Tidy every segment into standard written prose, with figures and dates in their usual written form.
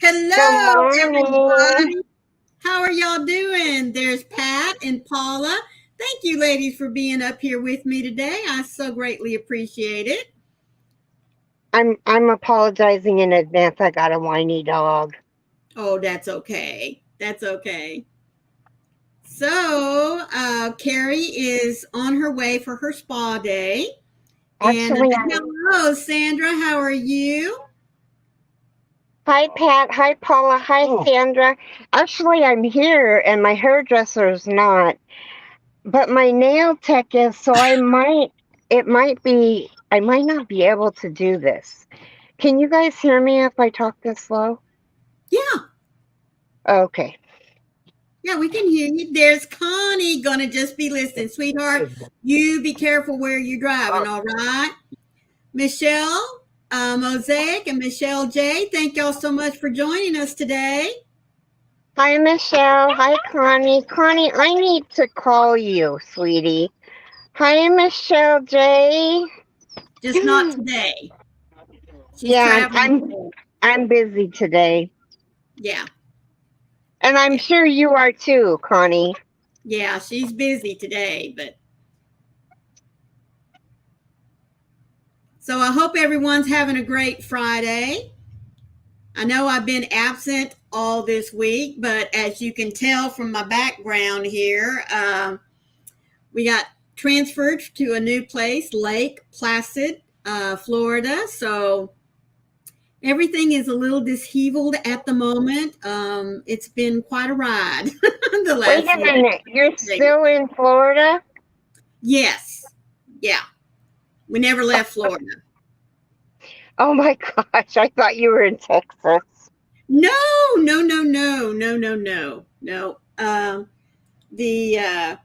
Hello, Good morning. everybody. How are y'all doing? There's Pat and Paula. Thank you, ladies, for being up here with me today. I so greatly appreciate it. I'm apologizing in advance. I got a whiny dog. Oh, that's okay. That's okay. So, Carrie is on her way for her spa day. And Actually, hello, Sandra. How are you? hi Pat, hi Paula, hi Sandra. Actually, I'm here and my hairdresser's not, but my nail tech is. So I might not be able to do this. Can you guys hear me if I talk this slow? Yeah. Okay. Yeah, we can hear you. There's Connie gonna just be listening. Sweetheart, you be careful where you're driving, all right? Michelle, Mosaic, and Michelle J., thank y'all so much for joining us today. Hi Michelle. Hi Connie. Connie, I need to call you, sweetie. Hi Michelle J. Just not today. She's Yeah, traveling. I'm busy today. Yeah. And I'm sure you are too, Connie. Yeah, she's busy today, but so I hope everyone's having a great Friday. I know I've been absent all this week, but as you can tell from my background here, we got transferred to a new place, Lake Placid, Florida. So everything is a little disheveled at the moment. It's been quite a ride. Wait a minute, you're still in Florida? Yes. Yeah. We never left Florida. Oh my gosh, I thought you were in Texas. No. The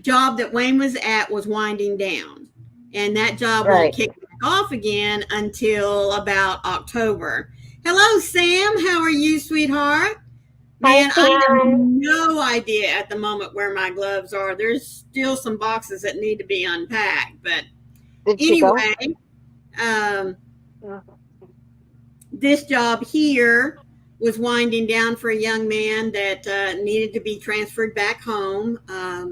job that Wayne was at was winding down, and that job won't kick back off again until about October. Hello, Sam. How are you, sweetheart? Man, I have no idea at the moment where my gloves are. There's still some boxes that need to be unpacked, but anyway, this job here was winding down for a young man that needed to be transferred back home.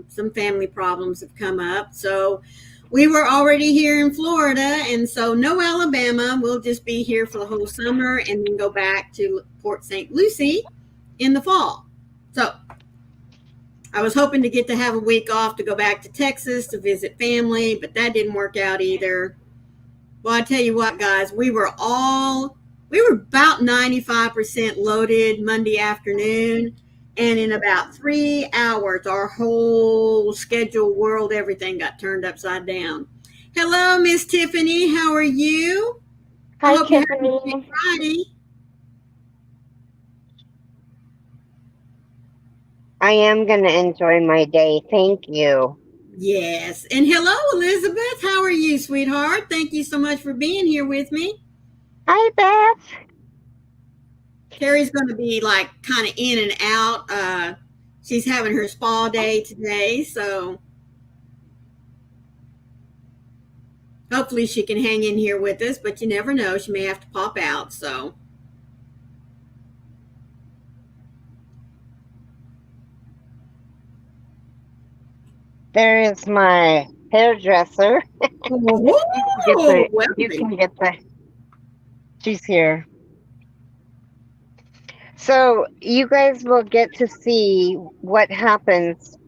Some family problems have come up. So we were already here in Florida, and so no Alabama. We'll just be here for the whole summer and then go back to Port St. Lucie in the fall. So I was hoping to get to have a week off to go back to Texas to visit family, but that didn't work out either. Well, I tell you what, guys, we were about 95% loaded Monday afternoon, and in about 3 hours, our whole schedule, world, everything got turned upside down. Hello, Miss Tiffany. How are you? Hi, Tiffany. Friday. I am going to enjoy my day. Thank you. Yes. And hello, Elizabeth. How are you, sweetheart? Thank you so much for being here with me. Hi, Beth. Carrie's going to be like kind of in and out. She's having her spa day today, so hopefully she can hang in here with us, but you never know. She may have to pop out, so there is my hairdresser. Oh, You can get the. She's here. So you guys will get to see what happens.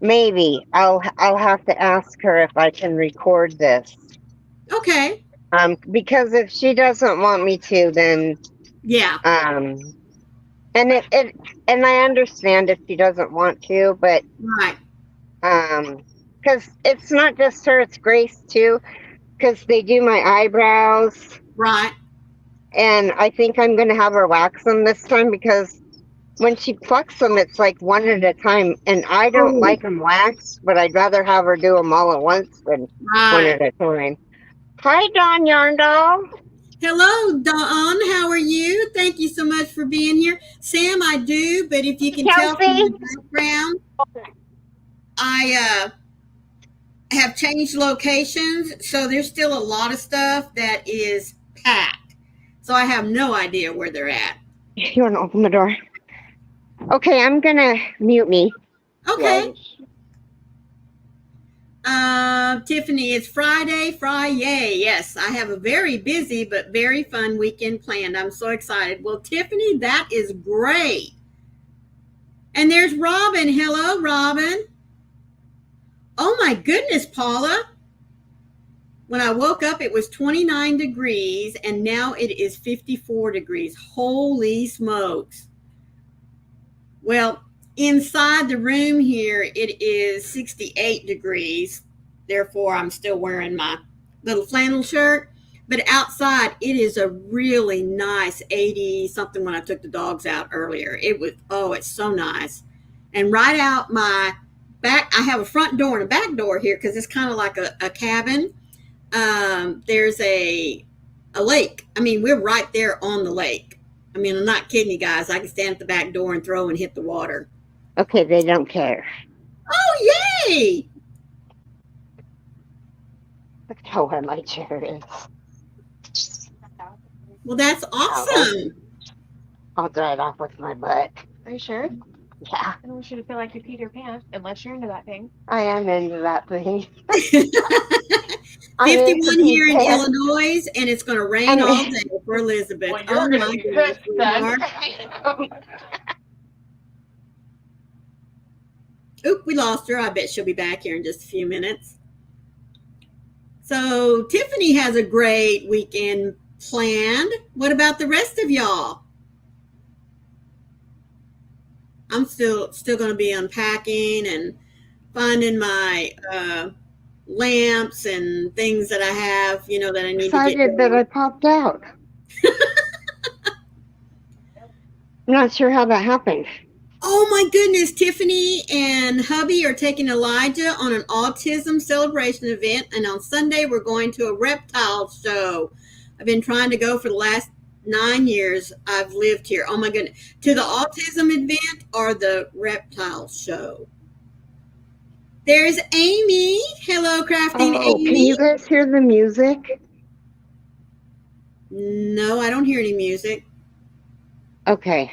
Maybe I'll have to ask her if I can record this. okay. Because if she doesn't want me to, then Yeah. and and I understand if she doesn't want to, but Right. because it's not just her, it's Grace too, because they do my eyebrows, Right. and I think I'm gonna have her wax them this time because when she plucks them, it's like one at a time, and I don't Oh, like them waxed, but I'd rather have her do them all at once than one right. at a time. Hi, Dawn Yarndall. Hello, Dawn. How are you? Thank you so much for being here. Sam, I do, but if you can tell from Kelsey. the background, I have changed locations, so there's still a lot of stuff that is packed. So I have no idea where they're at. You want to open the door? Okay, I'm gonna mute me. Okay. Tiffany, it's Friday. Yes, I have a very busy but very fun weekend planned. I'm so excited. Well, Tiffany, that is great. And there's Robin. Hello, Robin. Oh my goodness, Paula. When I woke up, it was 29 degrees, and now it is 54 degrees. Holy smokes. Well, inside the room here, it is 68 degrees. Therefore, I'm still wearing my little flannel shirt. But outside, it is a really nice 80 something when I took the dogs out earlier. It was, oh, it's so nice. And right out my back, I have a front door and a back door here because it's kind of like a cabin. There's a lake. I mean, we're right there on the lake. I mean, I'm not kidding you guys. I can stand at the back door and throw and hit the water. Okay, they don't care. Oh, yay! Look how hard my chair is. Well, that's awesome. I'll dry it off with my butt. Are you sure? Yeah. I don't want you to feel like you peed your pants unless you're into that thing. I am into that thing. 51 here in Illinois, and it's going to rain all day for Elizabeth. Well, oh, my goodness. Oop, we lost her. I bet she'll be back here in just a few minutes. So Tiffany has a great weekend planned. What about the rest of y'all? I'm still going to be unpacking and finding my lamps and things that I have, that I need excited to get. That I popped out. I'm not sure how that happened. Oh my goodness, Tiffany and hubby are taking Elijah on an autism celebration event, and on Sunday we're going to a reptile show. I've been trying to go for the last 9 years I've lived here. Oh my goodness. To the autism event or the reptile show. There's Amy. Hello, Crafting Amy. Can you guys hear the music? No, I don't hear any music. Okay.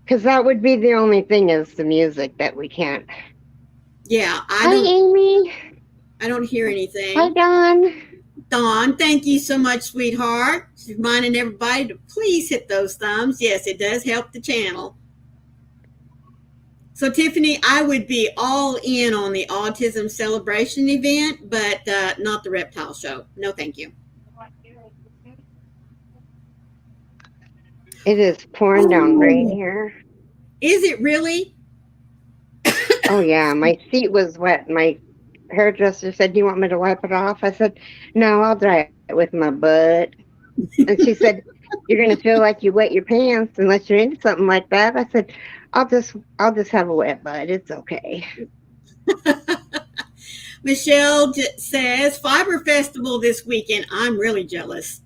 Because that would be the only thing is the music that we can't. Yeah, Hi, Amy. I don't hear anything. Hi, Dawn. Dawn, thank you so much, sweetheart. She's reminding everybody to please hit those thumbs. Yes, it does help the channel. So, Tiffany, I would be all in on the autism celebration event, but not the reptile show. No, thank you. It is pouring down rain here. Is it really? Oh, yeah. My seat was wet. My hairdresser said, "Do you want me to wipe it off?" I said, "No, I'll dry it with my butt." And she said, "You're going to feel like you wet your pants unless you're into something like that." I said, I'll just have a wet butt. It's okay. Michelle says, Fiber Festival this weekend. I'm really jealous.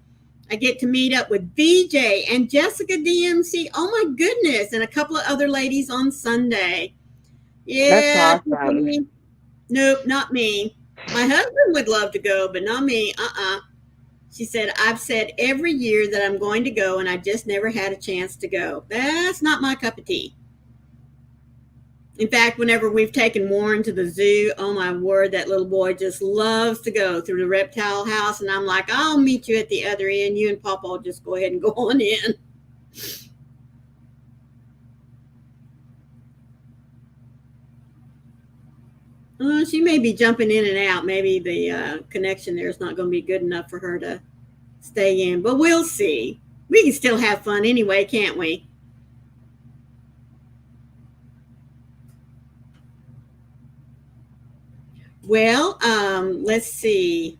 I get to meet up with VJ and Jessica DMC. Oh my goodness. And a couple of other ladies on Sunday. Yeah. That's awesome. Nope, not me. My husband would love to go, but not me. She said, I've said every year that I'm going to go, and I just never had a chance to go. That's not my cup of tea. In fact, whenever we've taken Warren to the zoo, oh my word, that little boy just loves to go through the reptile house. And I'm like, I'll meet you at the other end. You and Papa will just go ahead and go on in. She may be jumping in and out. Maybe the connection there is not going to be good enough for her to stay in, but we'll see. We can still have fun anyway, can't we? Well, let's see.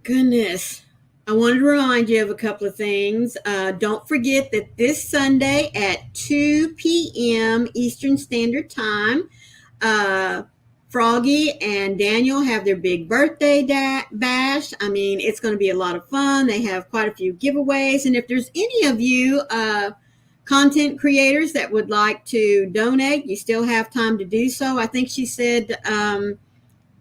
Goodness. I wanted to remind you of a couple of things. Don't forget that this Sunday at 2 p.m. Eastern Standard Time, Froggy and Daniel have their big birthday bash. I mean, it's going to be a lot of fun. They have quite a few giveaways. And if there's any of you content creators that would like to donate, you still have time to do so. I think she said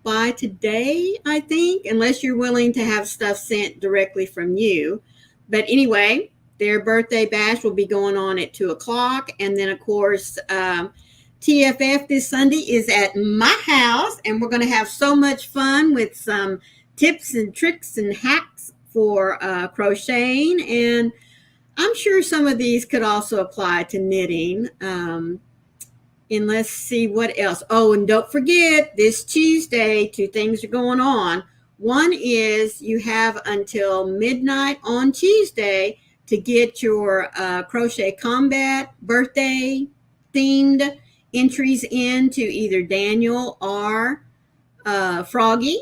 by today, I think, unless you're willing to have stuff sent directly from you. But anyway, their birthday bash will be going on at 2 o'clock. And then, of course, TFF this Sunday is at my house, and we're going to have so much fun with some tips and tricks and hacks for crocheting. And I'm sure some of these could also apply to knitting. And let's see what else. Oh, and don't forget, this Tuesday, 2 things are going on. One is you have until midnight on Tuesday to get your Crochet Combat birthday themed entries in to either Daniel or Froggy,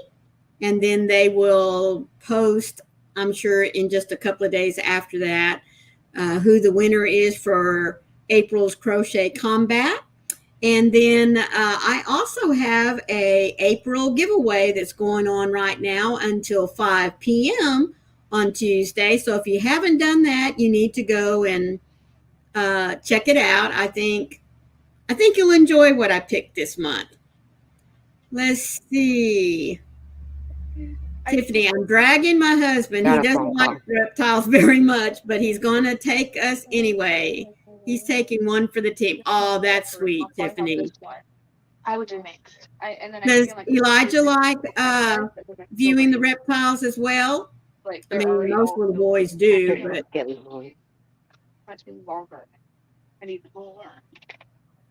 and then they will post, I'm sure in just a couple of days after that, who the winner is for April's Crochet Combat. And then I also have a April giveaway that's going on right now until 5 p.m. on Tuesday. So if you haven't done that, you need to go and check it out. I think you'll enjoy what I picked this month. Let's see. Tiffany, I'm dragging my husband. He doesn't like reptiles very much, but he's going to take us anyway. He's taking one for the team. Oh, that's sweet, Tiffany. I would do mixed. Does Elijah like viewing the reptiles as well? I mean, most little boys do, but I need more.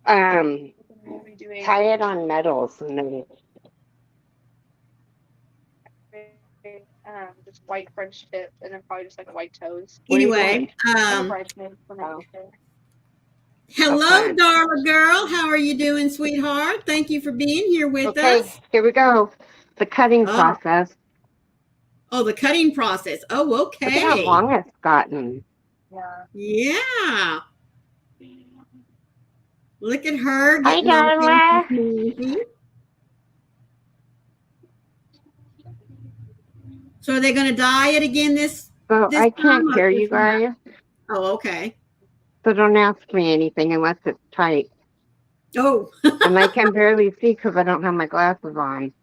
Tie it on nettles and then just white French tip and then probably just like white toes. Anyway, hello, Darla girl. How are you doing, sweetheart? Thank you for being here with us. Here we go. The cutting process. Oh, the cutting process. Oh, okay. Look at how long it's gotten. Yeah. Look at her. Hi, Darla. So are they going to dye it again this I can't hear you guys. Oh, okay. So don't ask me anything unless it's tight. Oh. And I can barely see because I don't have my glasses on.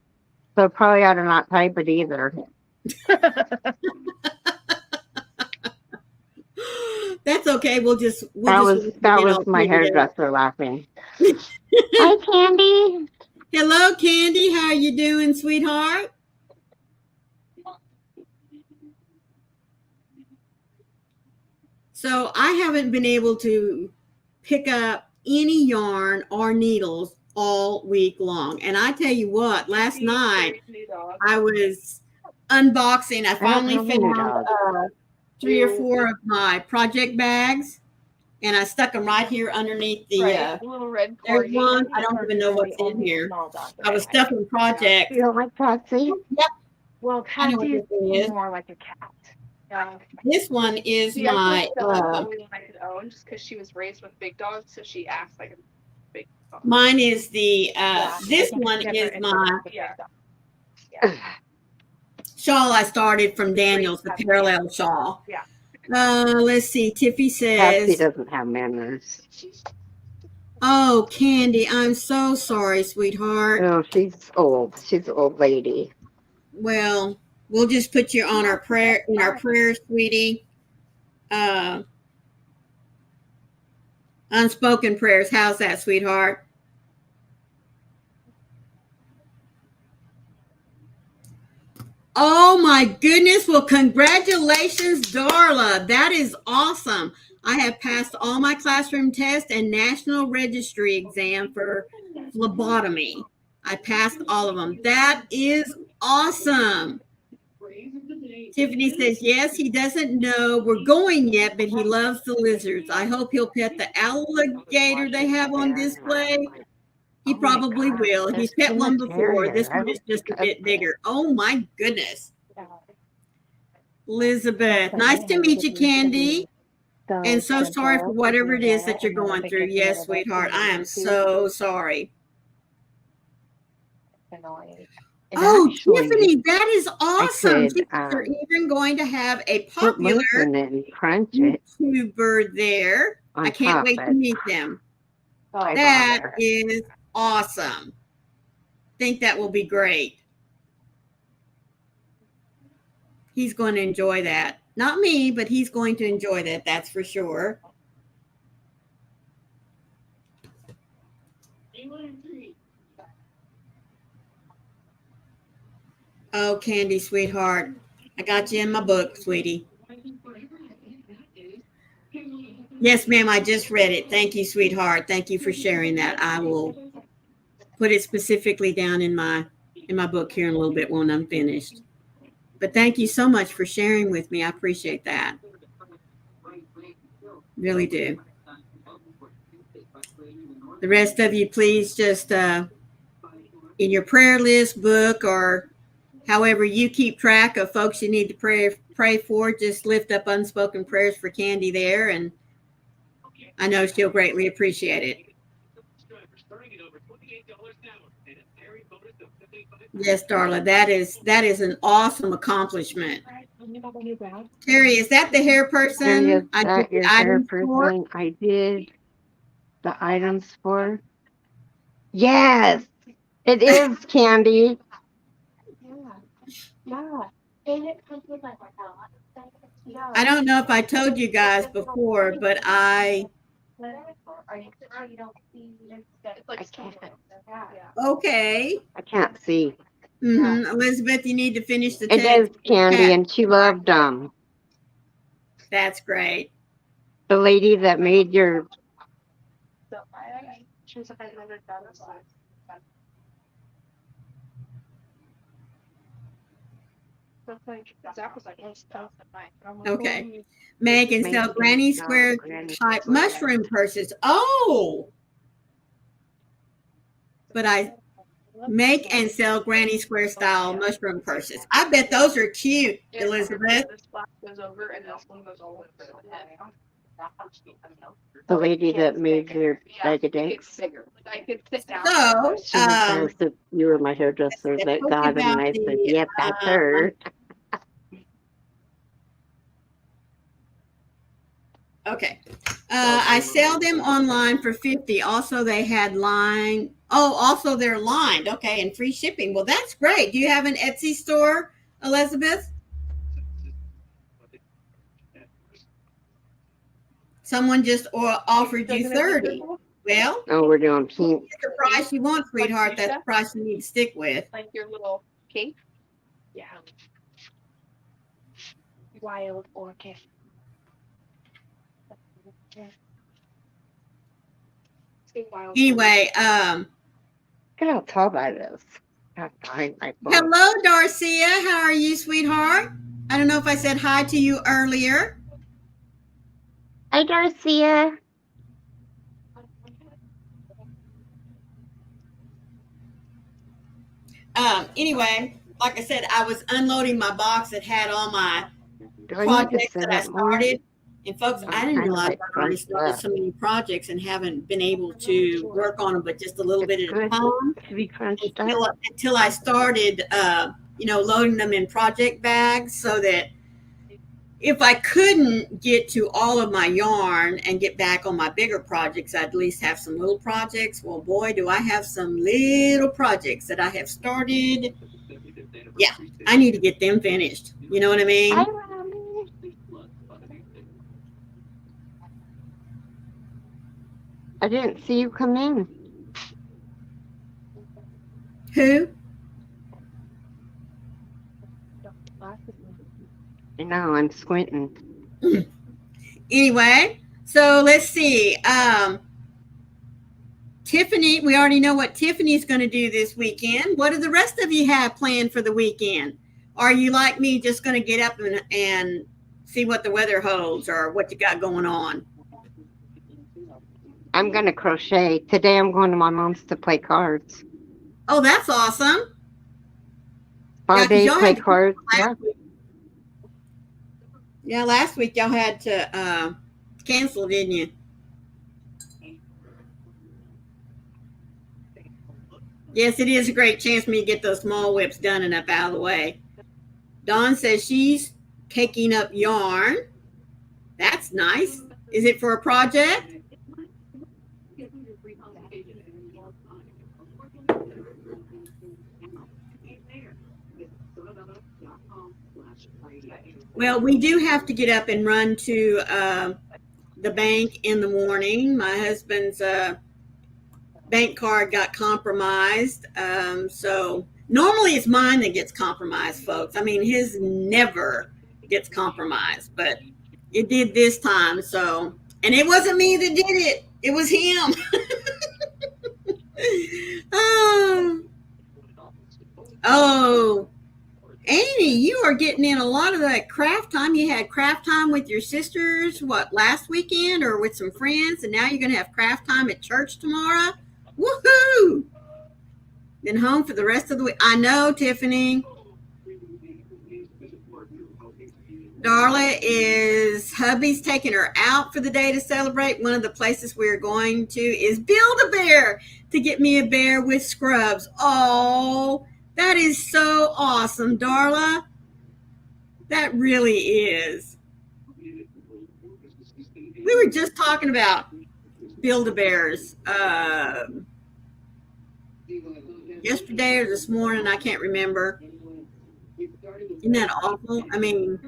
So probably ought to not type it either. That's okay. That was my hairdresser laughing. Hi, Candy. Hello, Candy. How are you doing, sweetheart? So I haven't been able to pick up any yarn or needles all week long. And I tell you what, last night I was unboxing. I finally found 3 or 4 of my project bags, and I stuck them right here underneath the little red there's one. I don't even know what's in here. I was stuffing projects. You don't like Patsy? Yep. Well, Patsy is more like a cat. Yeah. This one is my only one I could own just because she was raised with big dogs, so she acts like a big dog. mine is the this one is my shawl I started from Daniel's, the parallel shawl. Yeah. Let's see. Tiffy Patsy says, doesn't have manners. "Oh, Candy, I'm so sorry, sweetheart. No, she's old. She's an old lady. Well, we'll just put you on our prayers, sweetie. Unspoken prayers. How's that, sweetheart? Oh my goodness. Well, congratulations, Darla. That is awesome. I have passed all my classroom tests and national registry exam for phlebotomy. I passed all of them. That is awesome. Tiffany says, yes, he doesn't know we're going yet, but he loves the lizards. I hope he'll pet the alligator they have on display. He probably will. He's pet one before. This one is just a bit bigger. Oh my goodness. Elizabeth, nice to meet you, Candy. And so sorry for whatever it is that you're going through. Yes, sweetheart, I am so sorry. Oh, Tiffany, that is awesome. They're even going to have a popular YouTuber there. I can't wait to meet them. That is awesome. Think that will be great. He's going to enjoy that. Not me, but he's going to enjoy that. That's for sure. Oh, Candy, sweetheart. I got you in my book, sweetie. Yes, ma'am, I just read it. Thank you, sweetheart. Thank you for sharing that. I will put it specifically down in my book here in a little bit when I'm finished. But thank you so much for sharing with me. I appreciate that. Really do. The rest of you, please just in your prayer list book or however you keep track of folks you need to pray for, just lift up unspoken prayers for Candy there, and I know she'll greatly appreciate it. Yes, Darla, that is an awesome accomplishment. Terry, is that the hair person? I did the items for. Yes, it is, Candy. I don't know if I told you guys before, but okay. I can't see. Mm-hmm. Elizabeth, you need to finish the text. It is, Candy, and she loved them. That's great. The lady that made your. Okay. Make and sell granny square type mushroom purses. Oh! But I make and sell granny square style mushroom purses. I bet those are cute, Elizabeth. The lady that made your bag of dicks. So, you were my hairdresser that got him, and I said, yep, that's her. Okay. I sell them online for $50. Also, they had line. Oh, also they're lined. Okay, and free shipping. Well, that's great. Do you have an Etsy store, Elizabeth? Someone just offered you 30. Well, oh, we're doing pink. That's the price you want, sweetheart. That's the price you need to stick with. Like your little cake. Yeah. Wild orchid. Anyway, look at how tall that is. Hello, Darcia. How are you, sweetheart? I don't know if I said hi to you earlier. Hi, Darcia. Anyway, like I said, I was unloading my box that had all my projects that I started. And folks, I didn't realize I've already started so many projects and haven't been able to work on them, but just a little bit at a time until I started, loading them in project bags so that if I couldn't get to all of my yarn and get back on my bigger projects, I'd at least have some little projects. Well, boy, do I have some little projects that I have started. Yeah, I need to get them finished. You know what I mean? I didn't see you come in. Who? No, I'm squinting. Anyway, so let's see. Tiffany, we already know what Tiffany's going to do this weekend. What do the rest of you have planned for the weekend? Are you like me, just going to get up and see what the weather holds or what you got going on? I'm going to crochet. Today I'm going to my mom's to play cards. Oh, that's awesome. 5 days y'all play had to cards. Yeah. last week. Yeah, last week y'all had to cancel, didn't you? Yes, it is a great chance for me to get those small whips done and up out of the way. Dawn says she's taking up yarn. That's nice. Is it for a project? Well, we do have to get up and run to the bank in the morning. My husband's bank card got compromised. So normally it's mine that gets compromised, folks. I mean, his never gets compromised, but it did this time. So, and it wasn't me that did it. It was him. Oh, Amy, you are getting in a lot of that craft time. You had craft time with your sisters, what, last weekend or with some friends, and now you're going to have craft time at church tomorrow? Woohoo! Then home for the rest of the week. I know, Tiffany. Darla is, hubby's taking her out for the day to celebrate. One of the places we're going to is Build-A-Bear to get me a bear with scrubs. Oh, that is so awesome, Darla. That really is. We were just talking about Build-A-Bears yesterday or this morning. I can't remember. Isn't that awful? I mean,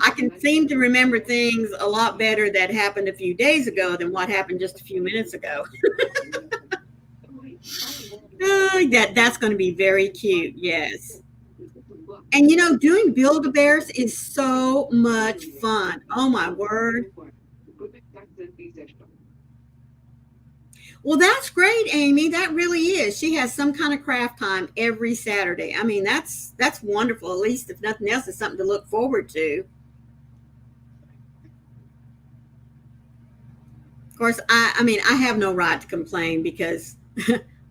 I can seem to remember things a lot better that happened a few days ago than what happened just a few minutes ago. That's going to be very cute. Yes. And you know, doing Build-A-Bears is so much fun. Oh my word. Well, that's great, Amy. That really is. She has some kind of craft time every Saturday. I mean, that's wonderful. At least if nothing else, it's something to look forward to. Of course, I mean, I have no right to complain because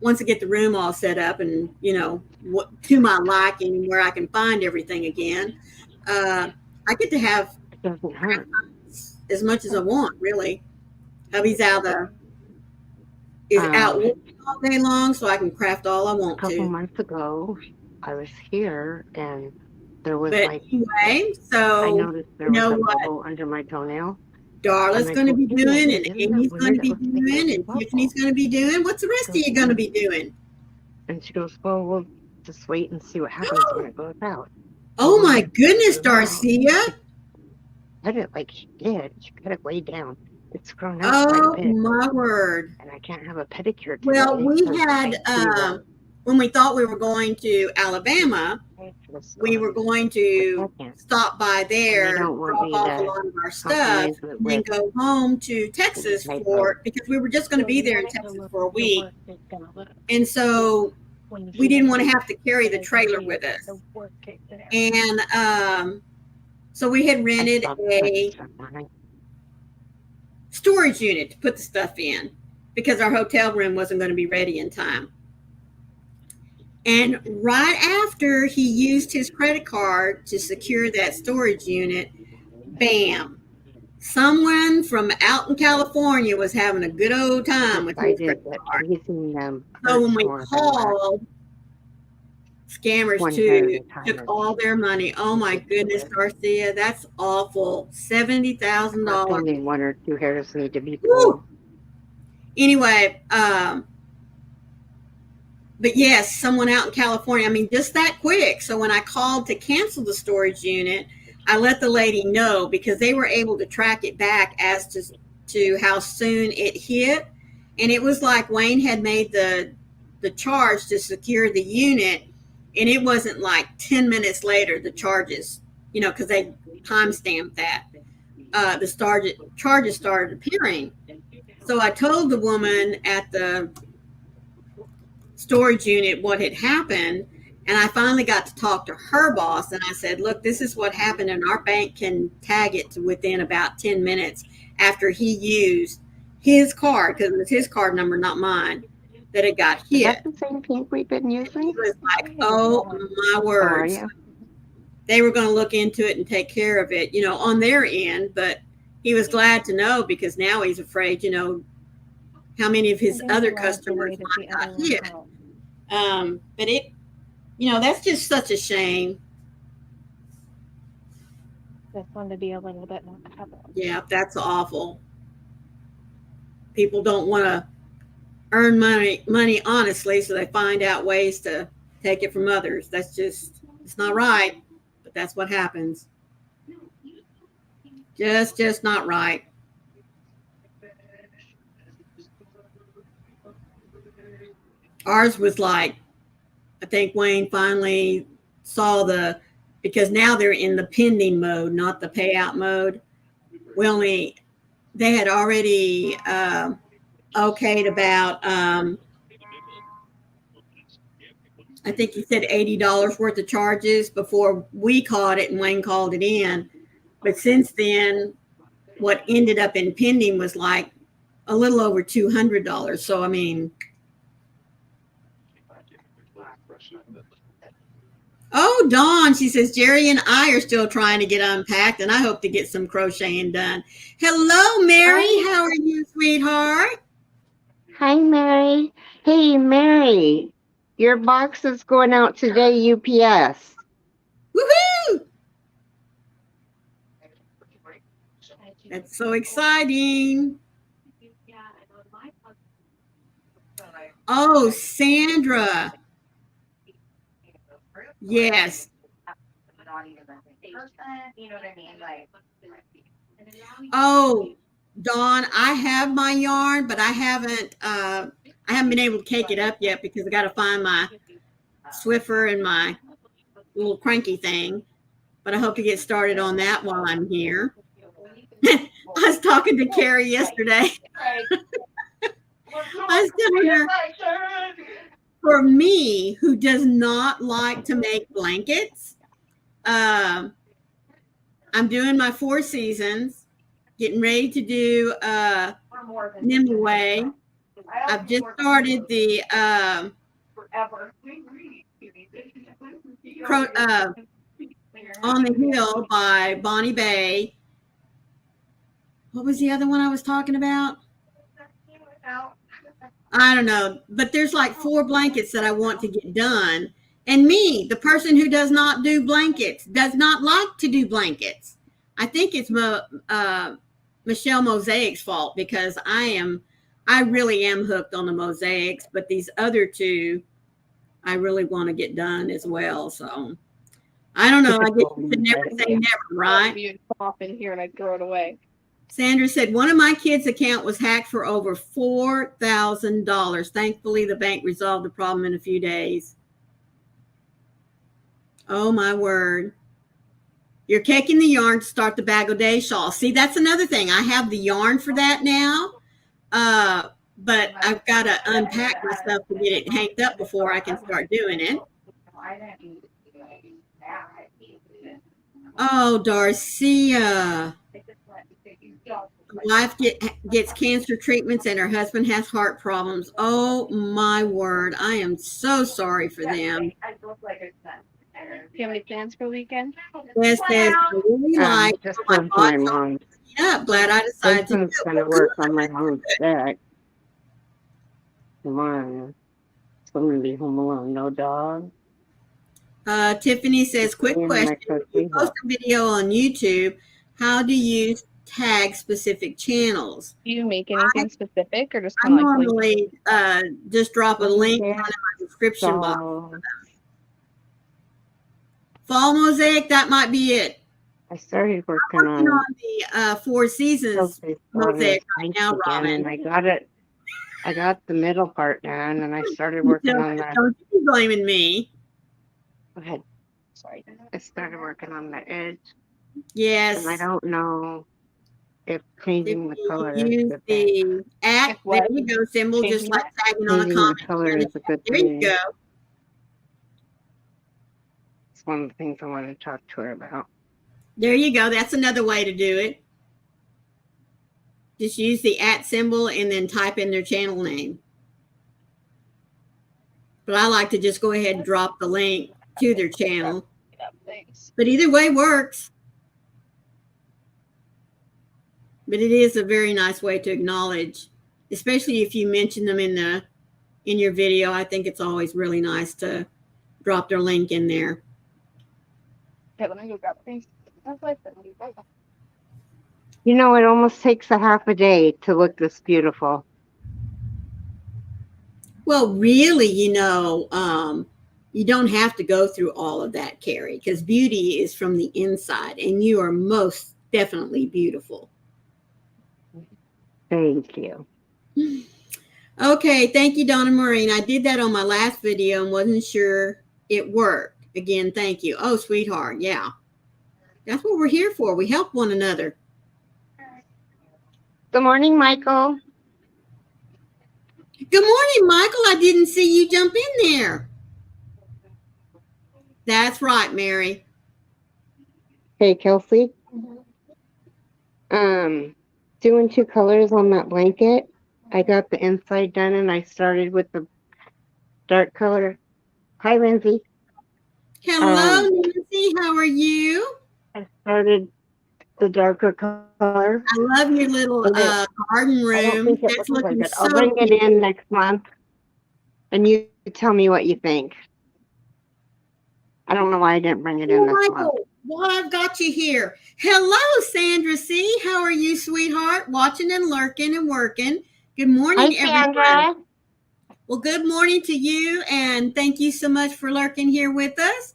once I get the room all set up and, you know, to my liking where I can find everything again, I get to have as much as I want, really. Hubby's out all day long, so I can craft all I want to. A couple months ago, I was here and there was anyway, so I noticed there was a bubble under my toenail. Darla's going to be doing, and Amy's going to be doing, and Tiffany's going to be doing. What's the rest of you going to be doing? And she goes, well, we'll just wait and see what happens when it goes out. Oh my goodness, Darcia. Cut it like she did. She cut it way down. It's grown out quite a bit. Oh my word. And I can't have a pedicure today. Well, we had, when we thought we were going to Alabama, we were going to stop by there, drop off a lot of our stuff, and then go home to Texas because we were just going to be there in Texas for a week. And so we didn't want to have to carry the trailer with us. And so we had rented a storage unit to put the stuff in because our hotel room wasn't going to be ready in time. And right after he used his credit card to secure that storage unit, bam, someone from out in California was having a good old time with his credit card. So when we called, scammers too took all their money. Oh my goodness, Garcia, that's awful. $70,000. Only one or two hairs need to be pulled. Anyway, but yes, someone out in California, I mean, just that quick. So when I called to cancel the storage unit, I let the lady know because they were able to track it back as to how soon it hit. And it was like Wayne had made the charge to secure the unit, and it wasn't like 10 minutes later the charges, because they timestamped that, charges started appearing. So I told the woman at the storage unit what had happened, and I finally got to talk to her boss, and I said, look, this is what happened, and our bank can tag it to within about 10 minutes after he used his card, because it was his card number, not mine, that it got Is hit. that the same pink we've been He using? was like, oh my words. you? They were going to look into it and take care of it, on their end, but he was glad to know, because now he's afraid, how many of his other customers might got hit. But it, that's just such a shame. Just wanted to be a little bit more careful. Yeah, that's awful. People don't want to earn money honestly, so they find out ways to take it from others. That's just, it's not right, but that's what happens. Just not right. Ours was like, I think Wayne finally saw because now they're in the pending mode, not the payout mode. They had already okayed about, I think he said $80 worth of charges before we caught it and Wayne called it in. But since then, what ended up in pending was like a little over $200. So, I mean, oh, Dawn, she says, Jerry and I are still trying to get unpacked, and I hope to get some crocheting done. Hello, Mary. Hi. How are you, sweetheart? Hi, Mary. Hey, Mary. Your box is going out today, UPS. Woohoo! That's so exciting. Oh, Sandra. Yes. Oh, Dawn, I have my yarn, but I haven't been able to cake it up yet because I got to find my Swiffer and my little cranky thing. But I hope to get started on that while I'm here. I was talking to Carrie yesterday. I was telling her, for me, who does not like to make blankets, I'm doing my 4 seasons, getting ready to do Nimue. I've just started the On the Hill by Bonnie Bay. What was the other one I was talking about? I don't know, but there's like 4 blankets that I want to get done. And me, the person who does not do blankets, does not like to do blankets. I think it's Michelle Mosaic's fault, because I really am hooked on the mosaics, but these other 2, I really want to get done as well. So I don't know. I guess you could never say never, right? You'd pop in here and I'd throw it away. Sandra said, one of my kids' account was hacked for over $4,000. Thankfully, the bank resolved the problem in a few days. Oh, my word. You're caking the yarn to start the Bag O' Day shawl. See, that's another thing. I have the yarn for that now, but I've got to unpack my stuff to get it hanged up before I can start doing it. Oh, Darcia. Wife gets cancer treatments and her husband has heart problems. Oh my word. I am so sorry for them. Do you have any plans for the weekend? Yes, I really like just my went to my boss. mom's. Yeah, glad I decided to do Husband's gonna work on my mom's deck tomorrow. So I'm gonna be home alone, no dog. Tiffany says, quick Yeah, question. my When you post a video on YouTube, how do you tag specific channels? Do you make anything specific or just I kind of like link? normally just drop a link down in my description box. So Fall mosaic, that might be it. I started working Working on on the 4 Seasons Thursday mosaic right plank now, again, Robin. and I got it I got the middle part down, and I started working on the. Don't you be blaming me. Go ahead. Sorry. I started working on the edge, Yes. and I don't know if If changing the you color is a use good thing. the at, If there what? you go, symbol, just Changing like what? tagging on a Changing the comment. color is a good There you thing. go. It's one of the things I want to talk to her about. There you go. That's another way to do it. Just use the at symbol and then type in their channel name. But I like to just go ahead and drop the link to their channel. Thanks. But either way works. But it is a very nice way to acknowledge, especially if you mention them in your video. I think it's always really nice to drop their link in there. Okay, let me go grab things. That's like that. You know, it almost takes a half a day to look this beautiful. Well, really, you don't have to go through all of that, Carrie, because beauty is from the inside, and you are most definitely beautiful. Thank you. Okay, thank you, Donna Maureen. I did that on my last video and wasn't sure it worked. Again, thank you. Oh, sweetheart, yeah. That's what we're here for. We help one another. Good morning, Michael. Good morning, Michael. I didn't see you jump in there. That's right, Mary. Hey, Kelsey. Doing 2 colors on that blanket. I got the inside done, and I started with the dark color. Hi, Lindsay. Hello, Nancy. How are you? I started the darker color. I love your little garden I don't room. think it That's looks very looking good. I'll so bring it cute. in next month, and you tell me what you think. I don't know why I didn't bring it in this month. Michael, well, I've got you here. Hello, Sandra C. How are you, sweetheart? Watching and lurking and working. Good morning, Hi, everyone. Sandra. Well, good morning to you, and thank you so much for lurking here with us.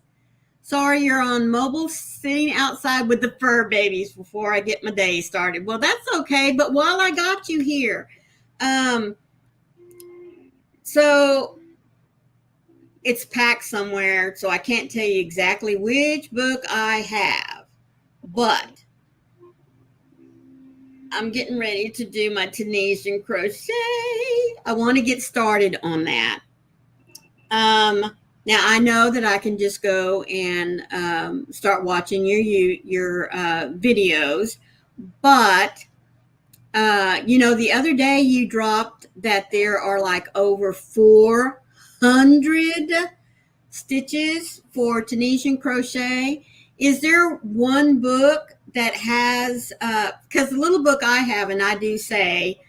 Sorry you're on mobile, sitting outside with the fur babies before I get my day started. Well, that's okay, but while I got you here, so it's packed somewhere, so I can't tell you exactly which book I have, but I'm getting ready to do my Tunisian crochet. I want to get started on that. Now I know that I can just go and start watching your videos, but the other day you dropped that there are like over 400 stitches for Tunisian crochet. Is there one book that has, because the little book I have, and I do say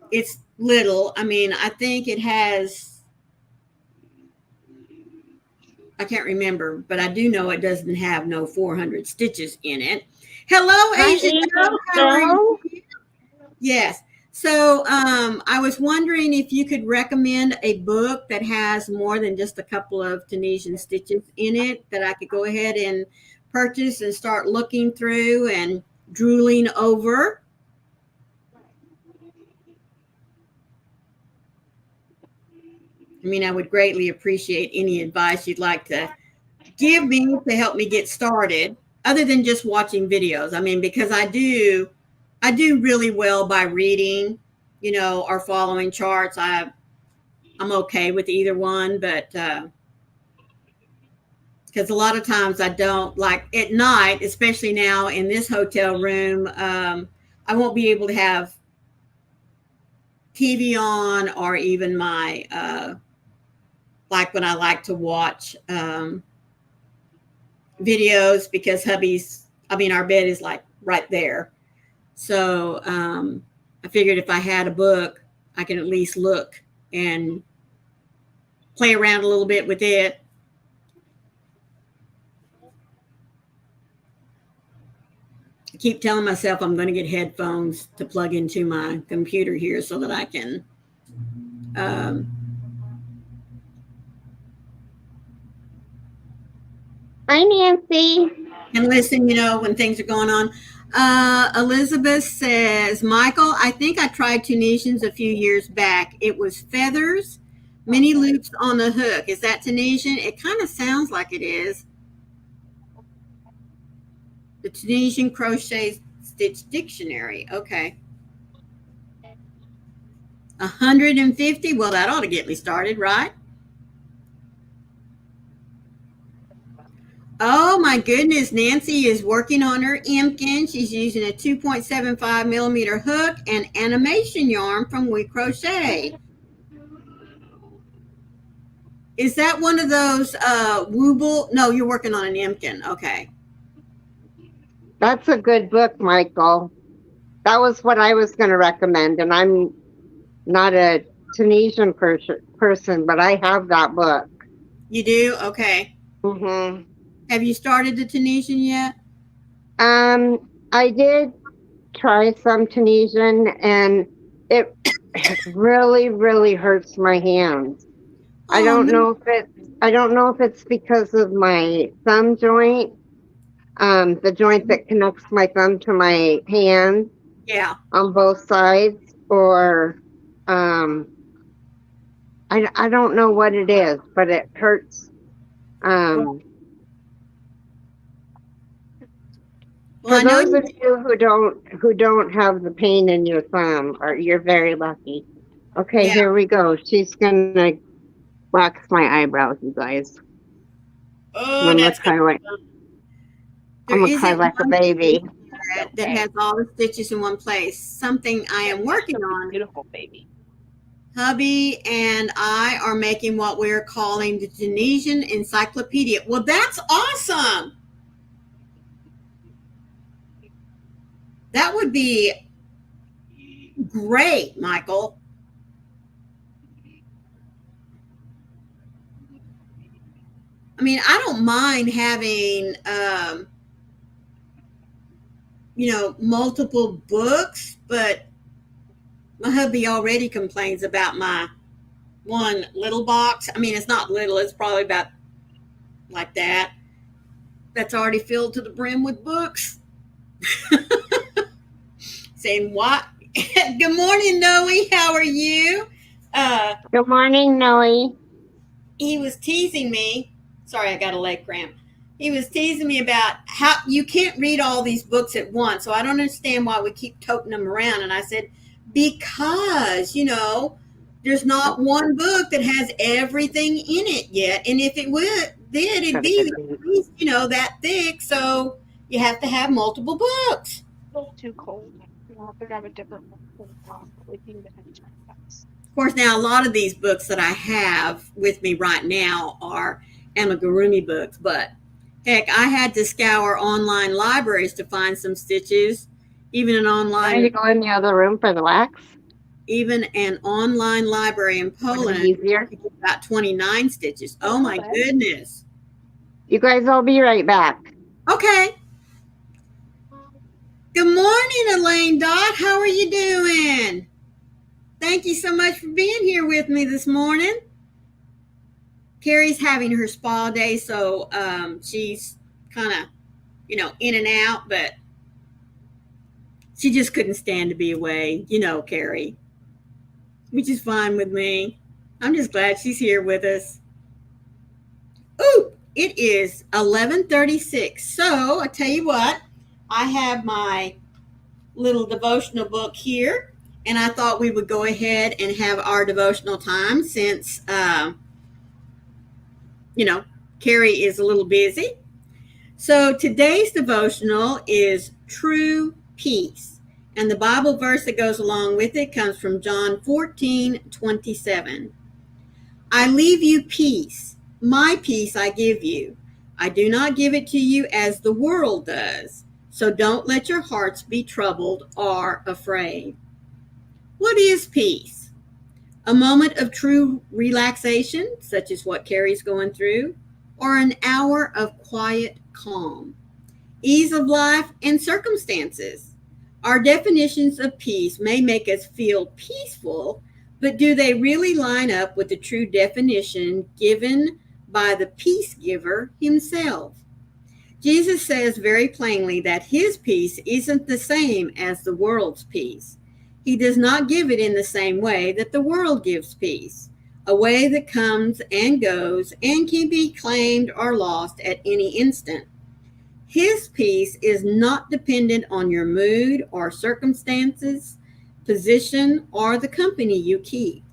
it's little. I mean, I think it has, I can't remember, but I do know it doesn't have no 400 stitches in it. Hello, Hi, Asia Asia. Joe. How are you? Yes. So I was wondering if you could recommend a book that has more than just a couple of Tunisian stitches in it that I could go ahead and purchase and start looking through and drooling over. I mean, I would greatly appreciate any advice you'd like to give me to help me get started, other than just watching videos. I mean, because I do really well by reading, or following charts. I'm okay with either one, but because a lot of times I don't, like at night, especially now in this hotel room, I won't be able to have TV on, or even my like when I like to watch videos, because our bed is like right there. So I figured if I had a book, I can at least look and play around a little bit with it. I keep telling myself I'm going to get headphones to plug into my computer here so that I can Hi, Nancy. and listen, when things are going on. Elizabeth says, Michael, I think I tried Tunisians a few years back. It was feathers, mini loops on the hook. Is that Tunisian? It kind of sounds like it is. The Tunisian Crochet Stitch Dictionary. Okay. 150? Well, that ought to get me started, right? Oh my goodness, Nancy is working on her Emkin. She's using a 2.75 millimeter hook and animation yarn from We Crochet. Is that one of those Wooble? No, you're working on an Emkin. Okay. That's a good book, Michael. That was what I was going to recommend, and I'm not a Tunisian person, but I have that book. You do? Okay. Mm-hmm. Have you started the Tunisian yet? I did try some Tunisian, and it really, really hurts my hands. I don't know if it's because of my thumb joint, the joint that connects my thumb to my hand. Yeah. On both sides, or I don't know what it is, but it hurts. Well, For those of you who don't have the pain in your thumb, or you're very lucky. Okay, Yeah. Here we go. She's gonna wax my eyebrows, you guys. Oh, I'm that's gonna cry like a baby. that has all the stitches in one place. Something I am working on. Beautiful baby. Hubby and I are making what we're calling the Tunisian Encyclopedia. Well, that's awesome. That would be great, Michael. I mean, I don't mind having, multiple books, but my hubby already complains about my one little box. I mean, it's not little, it's probably about like that. That's already filled to the brim with books. Saying what? Good morning, Noe. How are you? Good morning, Noe. He was teasing me. Sorry, I got a leg cramp. He was teasing me about how you can't read all these books at once. So I don't understand why we keep toting them around. And I said, because, there's not one book that has everything in it yet. And if it did, it'd be at least, that thick. So you have to have multiple books. A little too cold. You'll have to grab a different one. Of course, now a lot of these books that I have with me right now are amigurumi books, but heck, I had to scour online libraries to find some stitches, even an online. Can you go in the other room for the wax? Even an online library in Poland, easier. About 29 stitches. Oh my goodness! You guys, I'll be right back. Okay. Good morning, Elaine Dot. How are you doing? Thank you so much for being here with me this morning. Carrie's having her spa day, so she's kind of, in and out, but she just couldn't stand to be away, Carrie, which is fine with me. I'm just glad she's here with us. Ooh, it is 11:36. So I tell you what, I have my little devotional book here, and I thought we would go ahead and have our devotional time since, Carrie is a little busy. So today's devotional is True Peace. And the Bible verse that goes along with it comes from John 14:27. I leave you peace. My peace I give you. I do not give it to you as the world does. So don't let your hearts be troubled or afraid. What is peace? A moment of true relaxation, such as what Carrie's going through, or an hour of quiet calm. Ease of life and circumstances. Our definitions of peace may make us feel peaceful, but do they really line up with the true definition given by the peace giver himself? Jesus says very plainly that his peace isn't the same as the world's peace. He does not give it in the same way that the world gives peace, a way that comes and goes and can be claimed or lost at any instant. His peace is not dependent on your mood or circumstances, position, or the company you keep.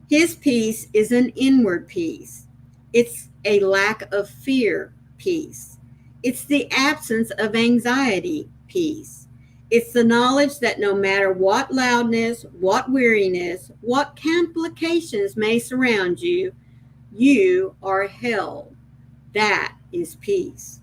His peace is an inward peace. It's a lack of fear peace. It's the absence of anxiety peace. It's the knowledge that no matter what loudness, what weariness, what complications may surround you, you are held. That is peace.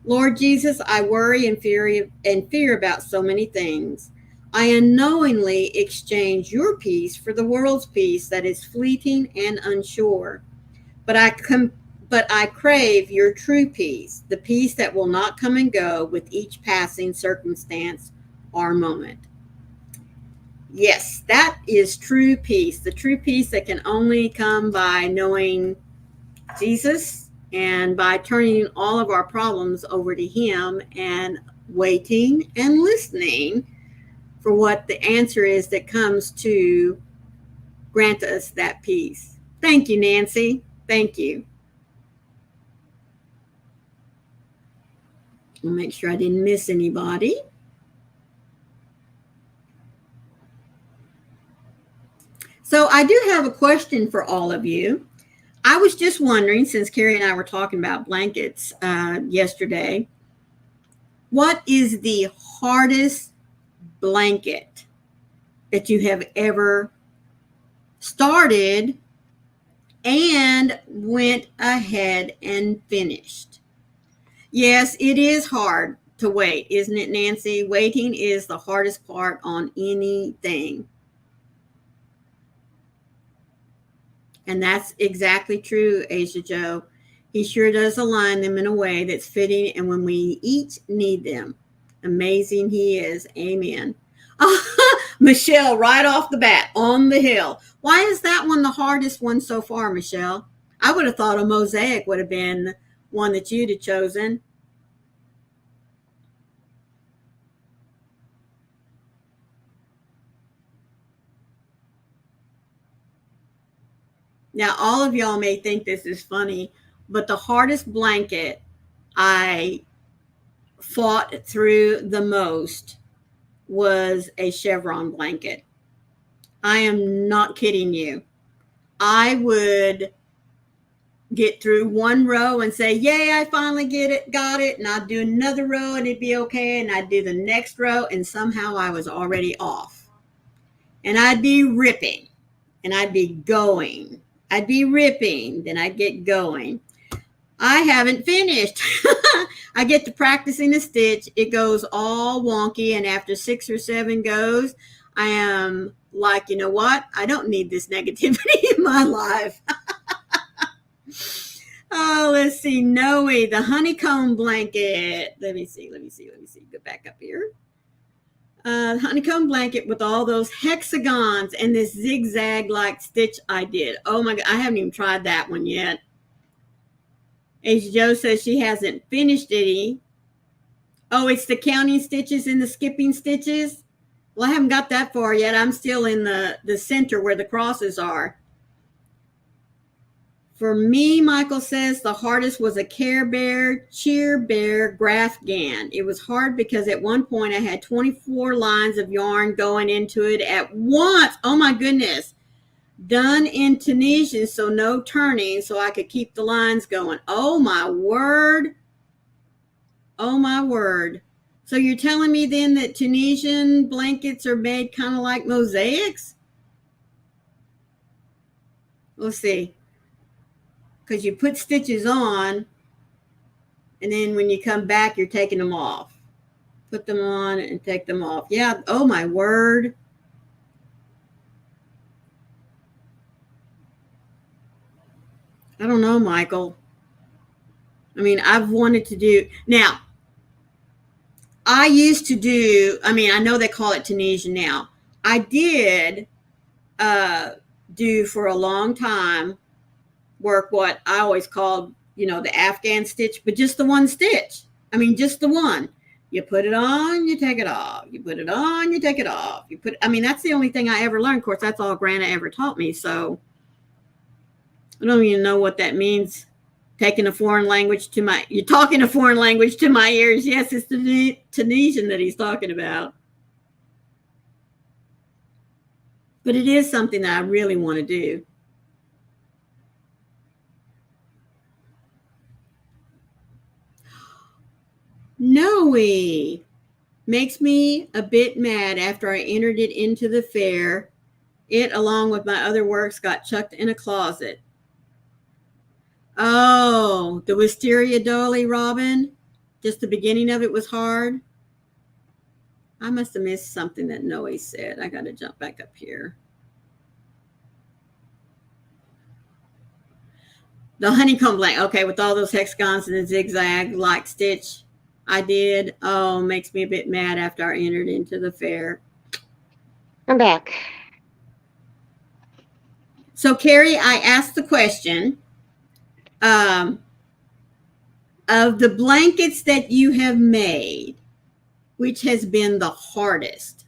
Lord Jesus, I worry and fear about so many things. I unknowingly exchange your peace for the world's peace that is fleeting and unsure. But I crave your true peace, the peace that will not come and go with each passing circumstance or moment. Yes, that is true peace, the true peace that can only come by knowing Jesus and by turning all of our problems over to him and waiting and listening for what the answer is that comes to grant us that peace. Thank you, Nancy. Thank you. I'll make sure I didn't miss anybody. So I do have a question for all of you. I was just wondering, since Carrie and I were talking about blankets yesterday, what is the hardest blanket that you have ever started and went ahead and finished? Yes, it is hard to wait, isn't it, Nancy? Waiting is the hardest part on anything. And that's exactly true, Asia Joe. He sure does align them in a way that's fitting and when we each need them. Amazing he is. Amen. Michelle, right off the bat, on the hill. Why is that one the hardest one so far, Michelle? I would have thought a mosaic would have been one that you'd have chosen. Now, all of y'all may think this is funny, but the hardest blanket I fought through the most was a chevron blanket. I am not kidding you. I would get through one row and say, yay, I finally got it. And I'd do another row and it'd be okay. And I'd do the next row and somehow I was already off. And I'd be ripping and I'd be going. I'd be ripping, then I'd get going. I haven't finished. I get to practicing a stitch. It goes all wonky. And after 6 or 7 goes, I am like, you know what? I don't need this negativity in my life. Oh, let's see. Noe, the honeycomb blanket. Let me see. Go back up here. Honeycomb blanket with all those hexagons and this zigzag like stitch I did. Oh my God, I haven't even tried that one yet. As Joe says, she hasn't finished any. Oh, it's the counting stitches and the skipping stitches. Well, I haven't got that far yet. I'm still in the center where the crosses are. For me, Michael says, the hardest was a Care Bear Cheer Bear Graphghan. It was hard because at one point I had 24 lines of yarn going into it at once. Oh my goodness. Done in Tunisian, so no turning, so I could keep the lines going. Oh my word. Oh my word. So you're telling me then that Tunisian blankets are made kind of like mosaics? Let's see. Because you put stitches on, and then when you come back, you're taking them off. Put them on and take them off. Yeah, oh my word. I don't know, Michael. I mean, I've wanted to do, now, I used to do, I mean, I know they call it Tunisian now. I did do for a long time work what I always called, the Afghan stitch, but just the one stitch. I mean, just the one. You put it on, you take it off. You put it on, you take it off. I mean, that's the only thing I ever learned. Of course, that's all Grana ever taught me. So I don't even know what that means. Taking a foreign language you're talking a foreign language to my ears. Yes, it's the Tunisian that he's talking about. But it is something that I really want to do. Noe makes me a bit mad after I entered it into the fair. It, along with my other works, got chucked in a closet. Oh, the Wisteria Dolly, Robin? Just the beginning of it was hard? I must have missed something that Noe said. I got to jump back up here. The honeycomb blank. Okay, with all those hexagons and the zigzag like stitch I did. Oh, makes me a bit mad after I entered into the fair. I'm back. So, Carrie, I asked the question of the blankets that you have made, which has been the hardest?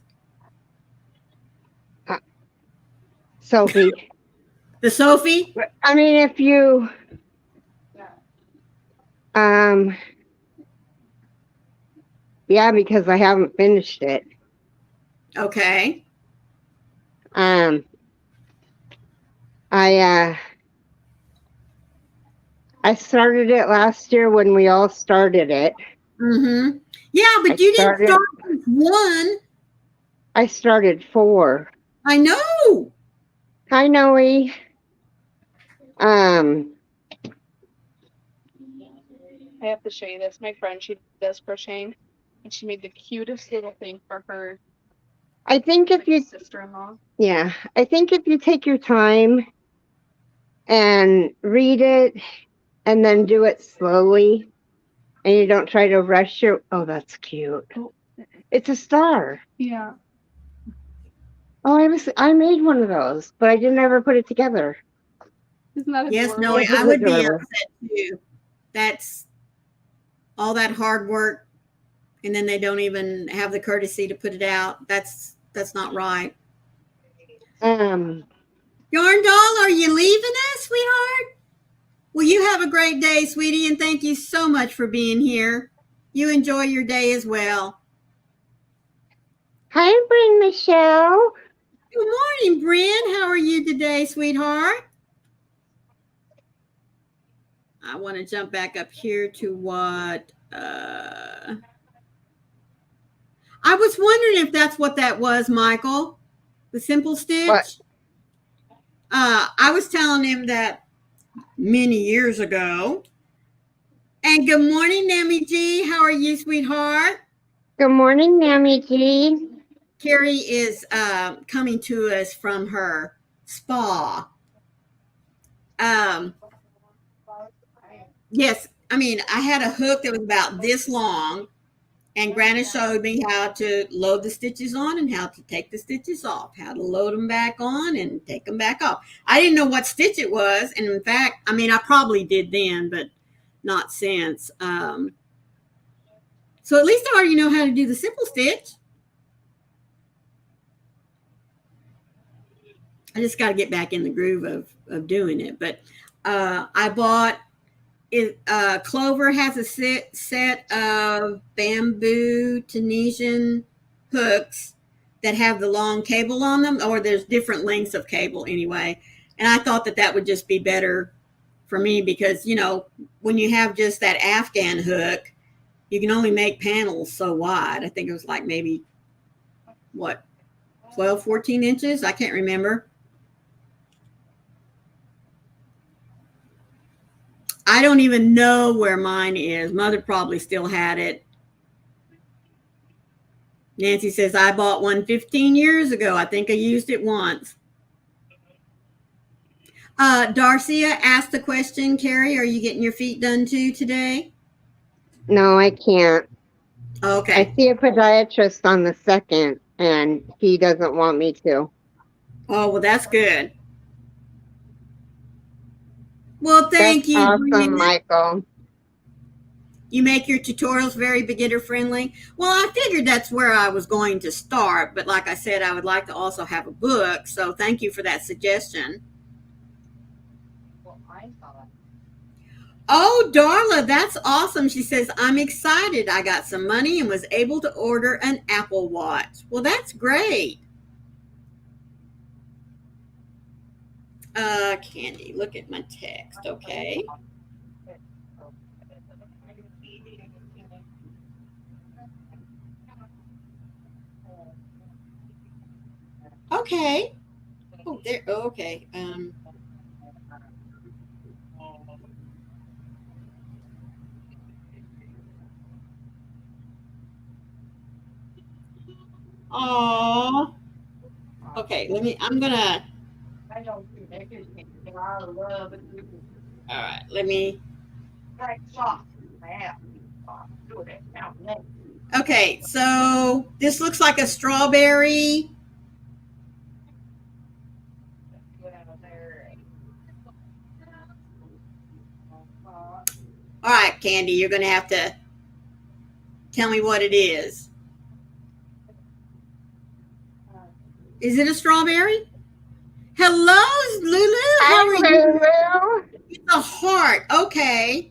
Sophie. The Sophie? I mean, if you, yeah, because I haven't finished it. Okay. I started it last year when we all started it. Mm-hmm. Yeah, but you didn't start with one. I started 4. I know. Hi, Noe. I have to show you this. My friend, she does crocheting, and she made the cutest little thing for her I think if you, sister-in-law. yeah, I think if you take your time and read it and then do it slowly and you don't try to rush your, oh, that's cute. It's a star. Yeah. Oh, I made one of those, but I didn't ever put it together. Isn't that Yes, adorable? no, It I is would be adorable. upset too. That's all that hard work, and then they don't even have the courtesy to put it out. That's not right. Um, Yarn Doll, are you leaving us, sweetheart? Well, you have a great day, sweetie, and thank you so much for being here. You enjoy your day as well. hi, Bryn Michelle. Good morning, Bryn. How are you today, sweetheart? I want to jump back up here to what I was wondering if that's what that was, Michael. The simple stitch. What? I was telling him that many years ago. And good morning, Nami G. How are you, sweetheart? Good morning, Mammy G. Carrie is coming to us from her spa. Yes, I mean, I had a hook that was about this long, and Grana showed me how to load the stitches on and how to take the stitches off, how to load them back on and take them back off. I didn't know what stitch it was, and in fact, I mean, I probably did then, but not since. So at least I already know how to do the simple stitch. I just got to get back in the groove of doing it. But I bought it. Clover has a set of bamboo Tunisian hooks that have the long cable on them, or there's different lengths of cable anyway. And I thought that would just be better for me because, you know, when you have just that Afghan hook, you can only make panels so wide. I think it was like maybe, 12, 14 inches? I can't remember. I don't even know where mine is. Mother probably still had it. Nancy says, I bought one 15 years ago. I think I used it once. Darcia asked the question, Carrie, are you getting your feet done too today? No, I can't. Okay. I see a podiatrist on the 2nd, and he doesn't want me to. Oh, well, that's good. Well, thank That's you. awesome, Brenda. Michael. You make your tutorials very beginner friendly. Well, I figured that's where I was going to start, but like I said, I would like to also have a book. So thank you for that suggestion. Oh, Darla, that's awesome. She says, I'm excited. I got some money and was able to order an Apple Watch. Well, that's great. Candy, look at my text. Okay. Okay. Oh, there. Okay. Oh. Okay. I'm gonna. All right. Okay. So this looks like a strawberry. All right, Candy, you're going to have to tell me what it is. Is it a strawberry? Hello, Lulu. How are you? Hello. It's a heart. Okay.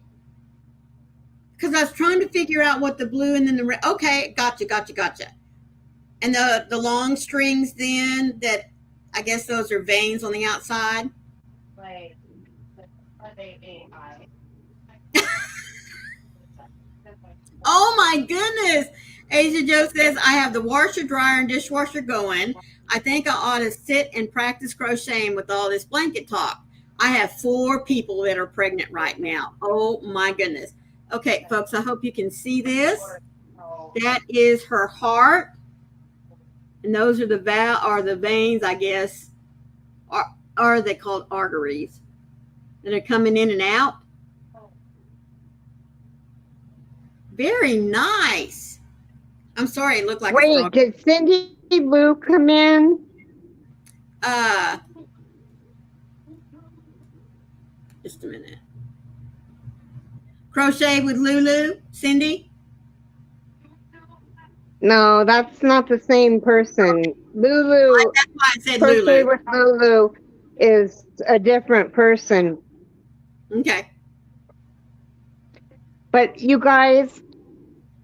Because I was trying to figure out what the blue and then the red. Okay, gotcha. And the long strings then that I guess those are veins on the outside. Like, are they AI? Oh my goodness. Asia Joe says, I have the washer, dryer, and dishwasher going. I think I ought to sit and practice crocheting with all this blanket talk. I have 4 people that are pregnant right now. Oh my goodness. Okay, folks, I hope you can see this. That is her heart. And those are the veins, I guess. Or are they called arteries that are coming in and out? Very nice. I'm sorry, it looked like Wait, a frog. did Cindy Lou come in? Just a minute. Crochet with Lulu, Cindy? No, that's not the same person. Lulu, That's why I said Crochet Lulu. with Lulu is a different person. Okay. But you guys,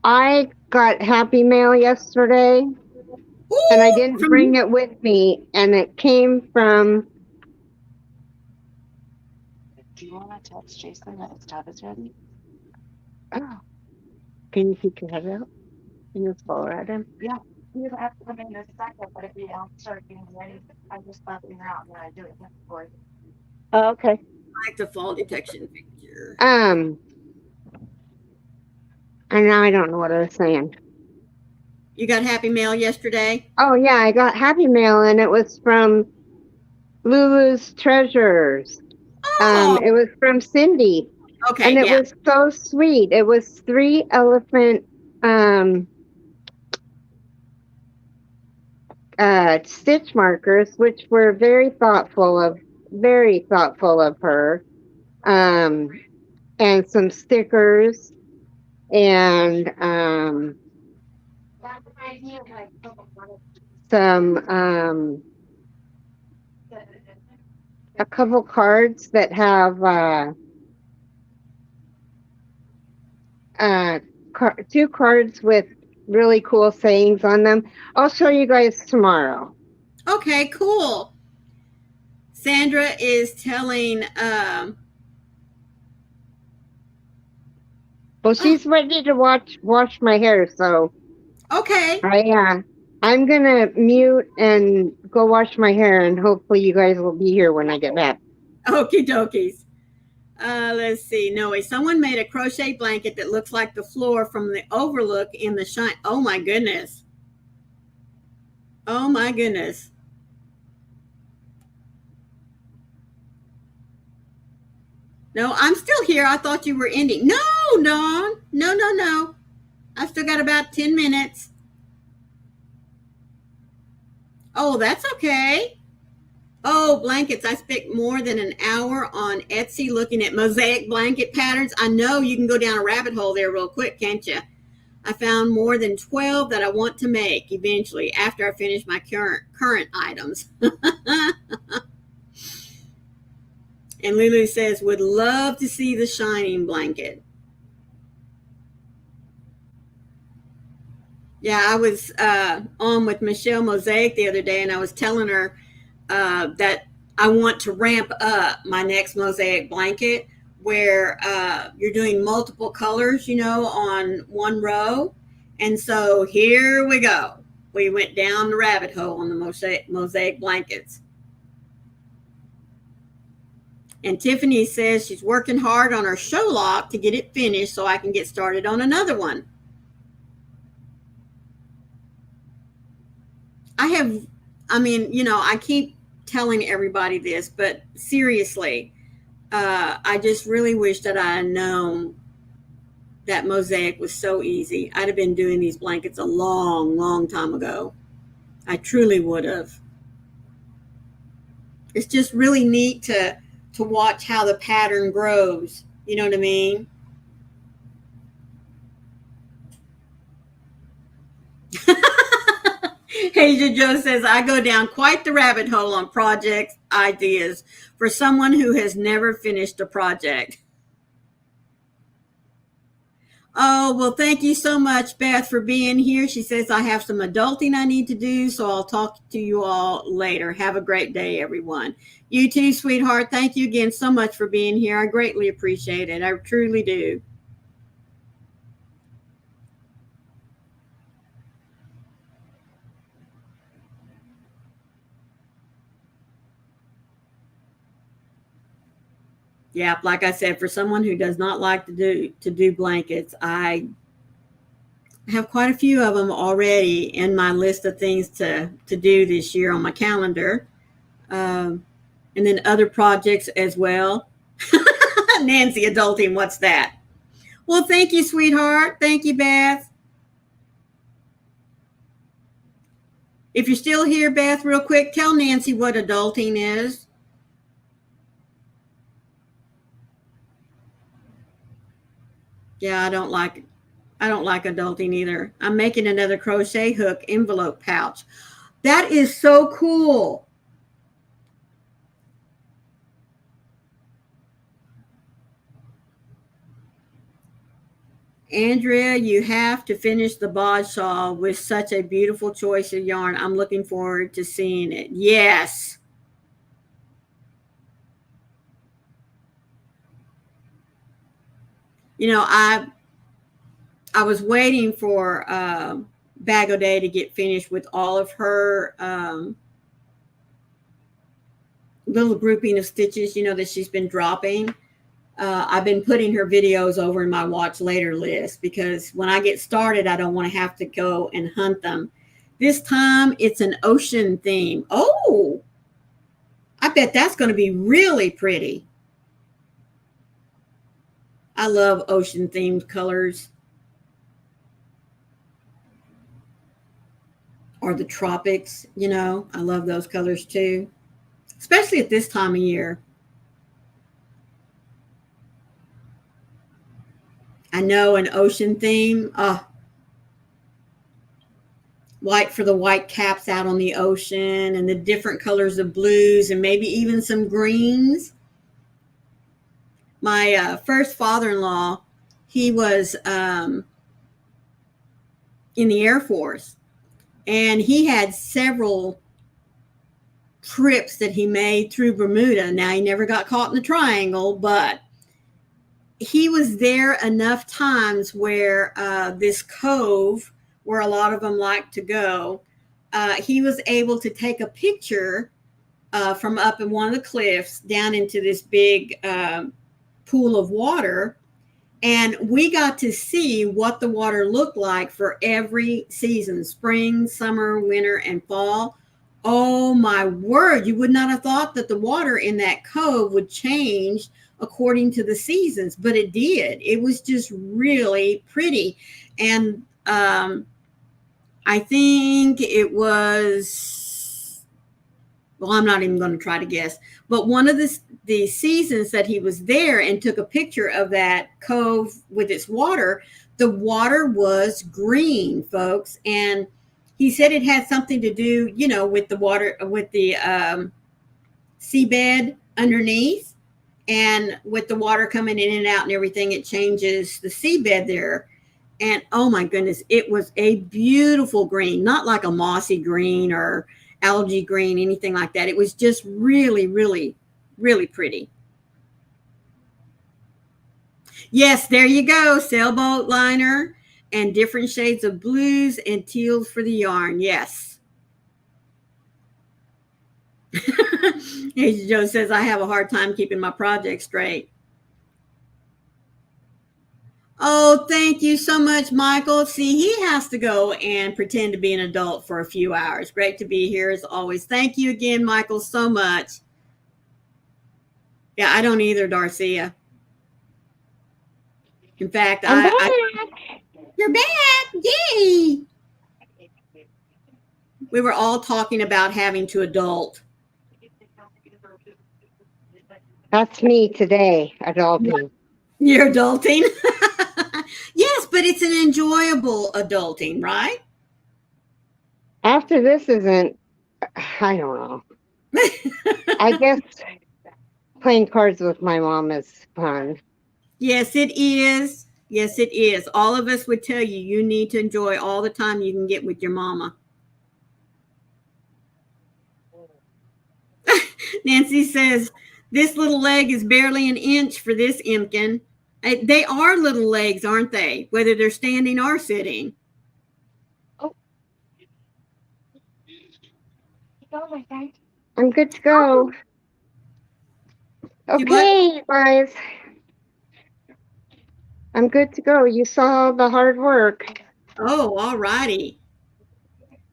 I got Happy Mail yesterday, and I didn't bring it with me, and it came from. Do you want to text Jason that his tab is ready? Oh, can you keep your head out? Can you follow at him? Yeah. You have to come in a second, but if you don't start getting ready, I just let you out and I do it for you. Oh, okay. I like the fall detection picture. And now I don't know what I was saying. You got Happy Mail yesterday? Oh yeah, I got Happy Mail, and it was from Lulu's Treasures. Oh, It was from Cindy. okay, And it yeah. was so sweet. It was 3 elephant stitch markers, which were very thoughtful of her. And some stickers and some a couple cards that have 2 cards with really cool sayings on them. I'll show you guys tomorrow. Okay, cool. Sandra is telling Well, she's ready to wash my hair, so okay. I'm gonna mute and go wash my hair, and hopefully you guys will be here when I get back. Okie dokies. Let's see. Noe, someone made a crochet blanket that looks like the floor from the overlook in the shine. Oh my goodness. Oh my goodness. No, I'm still here. I thought you were ending. No, Dawn. No. I still got about 10 minutes. Oh, that's okay. Oh, blankets. I spent more than an hour on Etsy looking at mosaic blanket patterns. I know you can go down a rabbit hole there real quick, can't you? I found more than 12 that I want to make eventually after I finish my current items. And Lulu says, would love to see the shining blanket. Yeah, I was on with Michelle Mosaic the other day, and I was telling her that I want to ramp up my next mosaic blanket where you're doing multiple colors, on one row. And so here we go. We went down the rabbit hole on the mosaic blankets. And Tiffany says she's working hard on her show lock to get it finished so I can get started on another one. I keep telling everybody this, but seriously, I just really wish that I had known that mosaic was so easy. I'd have been doing these blankets a long, long time ago. I truly would have. It's just really neat to watch how the pattern grows. You know what I mean? Asia Joe says, I go down quite the rabbit hole on project ideas for someone who has never finished a project. Oh, well, thank you so much, Beth, for being here. She says, I have some adulting I need to do, so I'll talk to you all later. Have a great day, everyone. You too, sweetheart. Thank you again so much for being here. I greatly appreciate it. I truly do. Yeah, like I said, for someone who does not like to do blankets, I have quite a few of them already in my list of things to do this year on my calendar. And then other projects as well. Nancy, adulting, what's that? Well, thank you, sweetheart. Thank you, Beth. If you're still here, Beth, real quick, tell Nancy what adulting is. Yeah, I don't like adulting either. I'm making another crochet hook envelope pouch. That is so cool. Andrea, you have to finish the bod shawl with such a beautiful choice of yarn. I'm looking forward to seeing it. Yes. I was waiting for Bag O'Day to get finished with all of her little grouping of stitches, that she's been dropping. I've been putting her videos over in my watch later list because when I get started, I don't want to have to go and hunt them. This time it's an ocean theme. Oh, I bet that's going to be really pretty. I love ocean themed colors. Or the tropics, I love those colors too, especially at this time of year. I know an ocean theme, like for the white caps out on the ocean and the different colors of blues and maybe even some greens. My first father-in-law, he was in the Air Force, and he had several trips that he made through Bermuda. Now, he never got caught in the triangle, but he was there enough times where this cove, where a lot of them like to go, he was able to take a picture from up in one of the cliffs down into this big pool of water. And we got to see what the water looked like for every season, spring, summer, winter, and fall. Oh my word, you would not have thought that the water in that cove would change according to the seasons, but it did. It was just really pretty. And I think it was Well, I'm not even going to try to guess. But one of the seasons that he was there and took a picture of that cove with its water, the water was green, folks. And he said it had something to do, with the water, with the seabed underneath. And with the water coming in and out and everything, it changes the seabed there. And oh my goodness, it was a beautiful green, not like a mossy green or algae green, anything like that. It was just really, really, really pretty. Yes, there you go. Sailboat liner and different shades of blues and teals for the yarn. Yes. Joe says, I have a hard time keeping my project straight. Oh, thank you so much, Michael. See, he has to go and pretend to be an adult for a few hours. Great to be here as always. Thank you again, Michael, so much. Yeah, I don't either, Darcia. In fact, you're back. Yay. We were all talking about having to adult. That's me today, adulting. You're adulting? Yes, but it's an enjoyable adulting, right? After this isn't, I don't know. I guess playing cards with my mom is fun. Yes, it is. Yes, it is. All of us would tell you, you need to enjoy all the time you can get with your mama. Nancy says, this little leg is barely an inch for this Imkin. They are little legs, aren't they? Whether they're standing or sitting. Oh. Go, my friend. I'm good to go. Okay, guys. I'm good to go. You saw the hard work. Oh, all righty.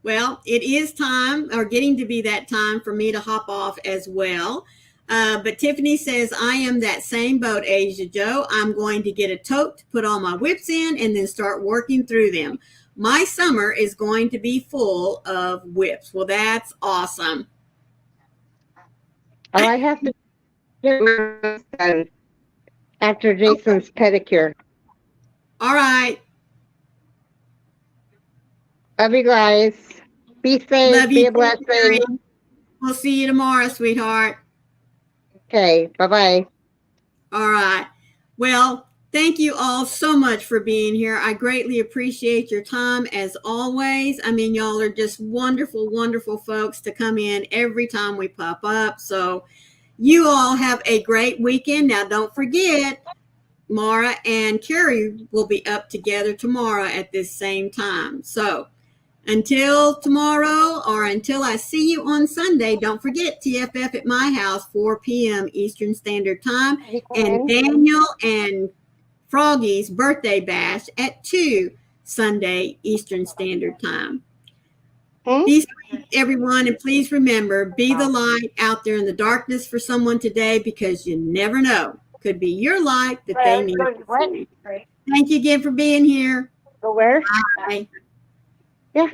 Well, it is time, or getting to be that time, for me to hop off as well. But Tiffany says, I am that same boat, Asia Joe. I'm going to get a tote to put all my whips in and then start working through them. My summer is going to be full of whips. Well, that's awesome. Oh, I have to get my done after Jason's pedicure. All right. Love you guys. Be safe. Love Be you, a blessing. Terry. We'll see you tomorrow, sweetheart. Okay. Bye-bye. All right. Well, thank you all so much for being here. I greatly appreciate your time as always. I mean, y'all are just wonderful, wonderful folks to come in every time we pop up. So you all have a great weekend. Now, don't forget, Mara and Carrie will be up together tomorrow at this same time. So until tomorrow, or until I see you on Sunday, don't forget TFF at my house, 4 p.m. Eastern Standard Time, and Daniel and Froggy's birthday bash at 2 Sunday Eastern Standard Time. Be safe, everyone, and please remember, be the light out there in the darkness for someone today, because you never know. Could be your light that they need. Thank you again for being here. Go where? Bye. Yeah.